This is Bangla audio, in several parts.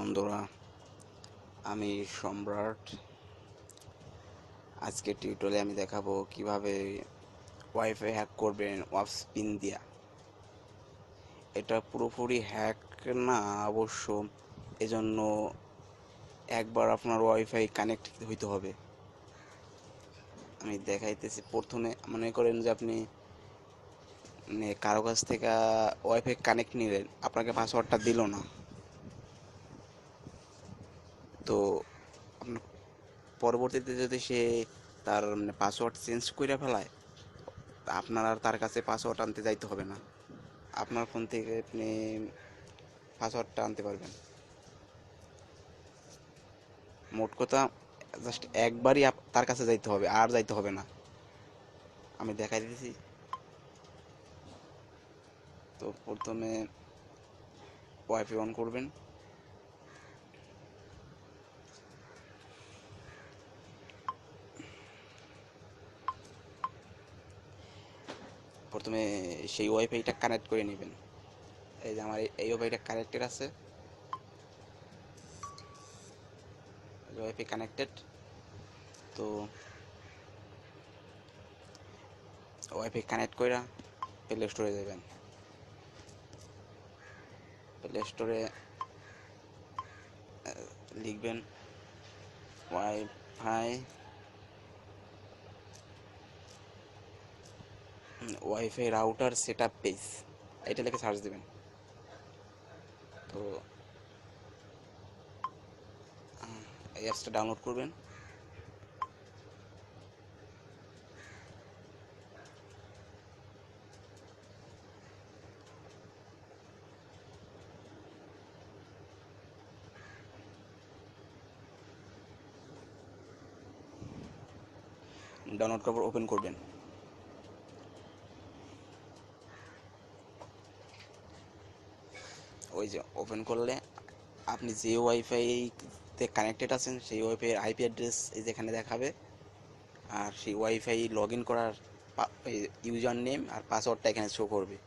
বন্ধুরা, আমি সম্রাট। আজকে টিউটোরিয়ালে আমি দেখাবো কিভাবে ওয়াইফাই হ্যাক করবেন ওয়াপস পিন দিয়া। এটা পুরোপুরি হ্যাক না অবশ্য, এজন্য একবার আপনার ওয়াইফাই কানেক্ট হইতে হবে। আমি দেখাইতেছি। প্রথমে মনে করেন যে আপনি কারো কাছ থেকে ওয়াইফাই কানেক্ট নিলেন, আপনাকে পাসওয়ার্ডটা দিল না, তো আপনার পরবর্তীতে যদি সে তার পাসওয়ার্ড চেঞ্জ করে ফেলায়, আপনার আর তার কাছে পাসওয়ার্ড আনতে যাইতে হবে না। আপনার ফোন থেকে আপনি পাসওয়ার্ডটা আনতে পারবেন। মোট কথা, জাস্ট একবারই তার কাছে যাইতে হবে, আর যাইতে হবে না। আমি দেখাই দিতেছি। তো প্রথমে ওয়াইফাই অন করবেন। প্রথমে সেই ওয়াইফাইটা কানেক্ট করে নেবেন। এই যে আমার এই ওয়াইফাইটা কানেক্টেড আছে, ওয়াইফাই কানেক্টেড। তো ওয়াইফাই কানেক্ট করে প্লে স্টোরে যাবেন। প্লে স্টোরে লিখবেন wifi wifi router set up page, এটা লিখে সার্চ দেবেন। তো এই অ্যাপসটা ডাউনলোড করবেন। ডাউনলোড করার পর ওপেন করবেন। ওই যে ওপেন করলে আপনি যে ওয়াইফাইতে কানেক্টেড আছেন সেই ওয়াইফাইয়ের আইপি অ্যাড্রেস এই যেখানে দেখাবে, আর সেই ওয়াইফাই লগ ইন করার ইউজার নেম আর পাসওয়ার্ডটা এখানে শো করবে।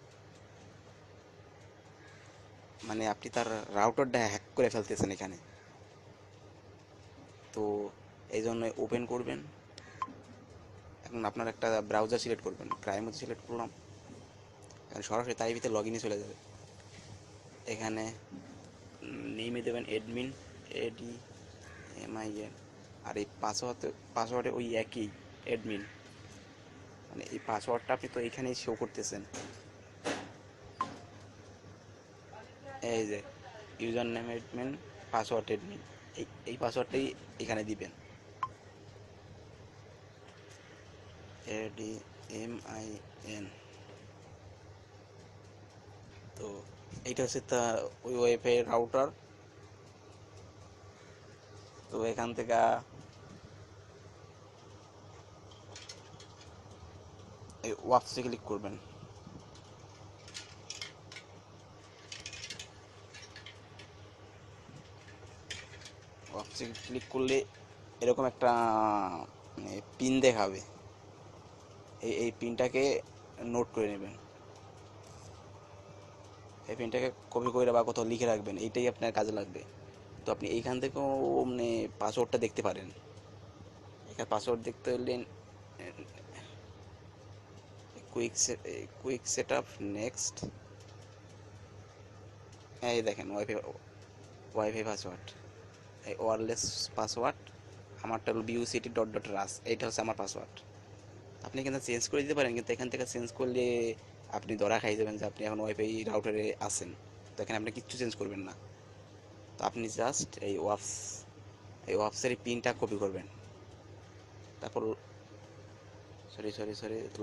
মানে আপনি তার রাউটারটা হ্যাক করে ফেলতেছেন এখানে। তো এই জন্য ওপেন করবেন। এখন আপনার একটা ব্রাউজার সিলেক্ট করবেন। ক্রাইম সিলেক্ট করলাম, এখন সরাসরি তার ভিতরে লগ ইনে চলে যাবে। এখানে নেমে দেবেন অ্যাডমিন, ADMIN, আর এই পাসওয়ার্ডে ওই একই অ্যাডমিন। মানে এই পাসওয়ার্ডটা আপনি তো এইখানেই শো করতেছেন। এই যে user name admin, password admin, এই পাসওয়ার্ডটাই এখানে দিবেন। ADMIN। তো এইটা হচ্ছে তা ওই ওয়াইফাই রাউটার। তো এখান থেকে এই ওয়াপসে ক্লিক করবেন। ওয়াপসে ক্লিক করলে এরকম একটা পিন দেখাবে। এই পিনটাকে নোট করে নেবেন। এই পিনটাকে কপি করে বা কোথাও লিখে রাখবেন, এইটাই আপনার কাজে লাগবে। তো আপনি এইখান থেকেও পাসওয়ার্ডটা দেখতে পারেন। এখানে পাসওয়ার্ড দেখতে হলে কুইক সেট আপ নেক্সট, এই দেখেন ওয়াইফাই পাসওয়ার্ড, এই ওয়্যারলেস পাসওয়ার্ড। আমারটা হলো BUCT.RAS, এইটা হচ্ছে আমার পাসওয়ার্ড। আপনি কিন্তু চেঞ্জ করে দিতে পারেন, কিন্তু এখান থেকে চেঞ্জ করলে আপনি ধরা খাই যাবেন যে আপনি এখন ওয়াইফাই রাউটারে আছেন। তো এখানে আপনি কিচ্ছু চেঞ্জ করবেন না। তো আপনি জাস্ট এই ওয়াপসের পিনটা কপি করবেন। তারপর সরি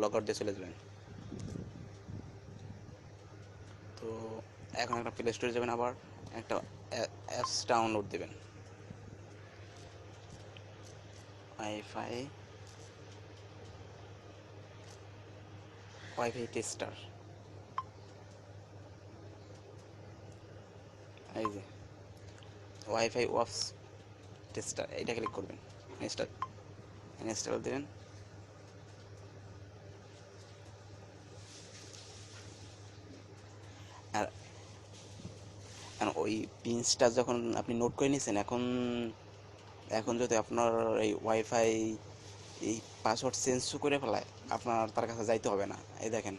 লগ আউট দিয়ে চলে যাবেন। তো এখন একটা প্লে স্টোরে যাবেন, আবার একটা অ্যাপস ডাউনলোড দেবেন। ওয়াইফাই টেস্টার, এই যে ওয়াইফাই ওয়াপস টেস্টার, এইটা ক্লিক করবেন। ইনস্টল দেবেন। আর ওই পিনসটা যখন আপনি নোট করে নিয়েছেন, এখন এখন যদি আপনার এই ওয়াইফাই এই পাসওয়ার্ড চেঞ্জ করে ফেলায়, আপনার তার কাছে যাইতে হবে না। এই দেখেন,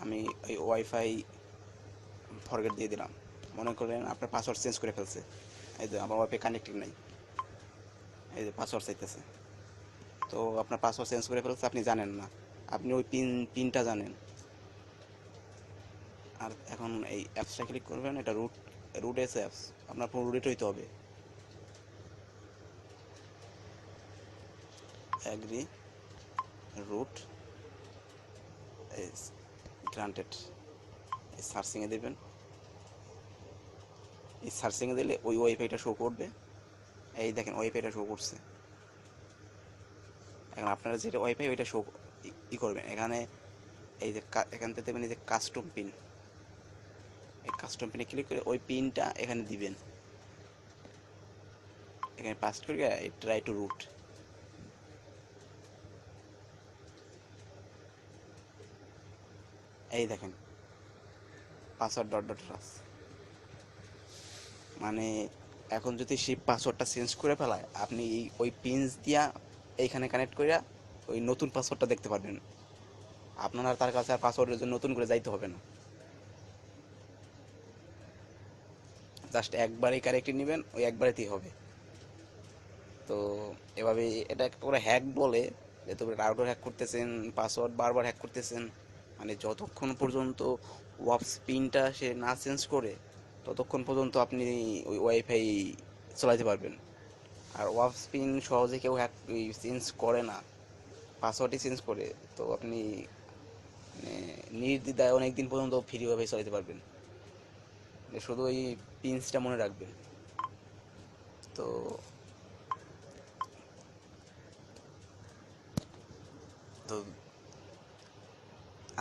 আমি এই ওয়াইফাই ফরগেট দিয়ে দিলাম, মনে করেন আপনার পাসওয়ার্ড চেঞ্জ করে ফেলছে। এই যে আমার ওয়াইফাই কানেক্টেড নাই, এই যে পাসওয়ার্ড চাইতেছে। তো আপনার পাসওয়ার্ড চেঞ্জ করে ফেলছে, আপনি জানেন না, আপনি ওই পিনটা জানেন। আর এখন এই অ্যাপসটা ক্লিক করবেন, এটা রুট এস অ্যাপস, আপনার পুরো রুট হইতে হবে। অ্যাগ্রি রুট ইজ গ্রান্টেড, এই সার্চিংয়ে দেবেন। এই সার্চিংয়ে দিলে ওই ওয়াইফাইটা শো করবে। এই দেখেন ওয়াইফাইটা শো করছে। এখন আপনারা যেটা ওয়াইফাই ওইটা শো করবেন। এখানে এই যে এখান থেকে দেবেন এই যে কাস্টম পিন, এই কাস্টম পিনে ক্লিক করে ওই পিনটা এখানে দিবেন, এখানে পাস্ট করে ট্রাই টু রুট। এই দেখেন পাসওয়ার্ড ডট ডট রাস, মানে এখন যদি সেই পাসওয়ার্ডটা চেঞ্জ করে ফেলায়, আপনি ওই পিনস দিয়া এইখানে কানেক্ট করিয়া ওই নতুন পাসওয়ার্ডটা দেখতে পারবেন। আপনার আর তার কাছে আর পাসওয়ার্ডের জন্য নতুন করে যাইতে হবে না, জাস্ট একবারই কানেক্টে নেবেন, ওই একবারেতেই হবে। তো এভাবে এটা একটা করে হ্যাক বলে, যে তবে রাউটার হ্যাক করতেছেন, পাসওয়ার্ড বারবার হ্যাক করতেছেন, মানে যতক্ষণ পর্যন্ত ওয়াপস পিনটা সে না চেঞ্জ করে, ততক্ষণ পর্যন্ত আপনি ওই ওয়াইফাই চালাতে পারবেন। আর ওয়াপস পিন সহজে কেউ হ্যাক চেঞ্জ করে না, পাসওয়ার্ডই চেঞ্জ করে। তো আপনি মানে নির্দ্বিধায় অনেক দিন পর্যন্ত ফ্রি ওয়াইফাই চালাতে পারবেন, শুধু ওই পিনসটা মনে রাখবেন। তো তো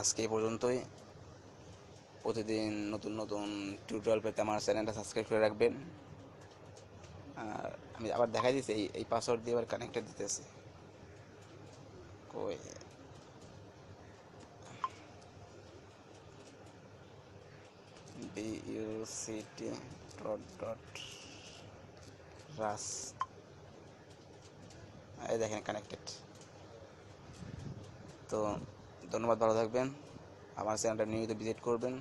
আজকে এই পর্যন্তই। প্রতিদিন নতুন নতুন টিউটোরিয়াল পেতে আমার চ্যানেলটা সাবস্ক্রাইব করে রাখবেন। আর আমি আবার দেখাই দিচ্ছি, এই পাসওয়ার্ড দিয়ে আবার কানেক্টেড দিতেছি। কই বিইউসিটি ডট ডট রাস, এই দেখেন কানেক্টেড। তো ধন্যবাদ, ভালো থাকবেন, আমার চ্যানেলটা নিয়মিত ভিজিট করবেন।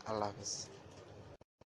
আল্লাহ হাফিজ।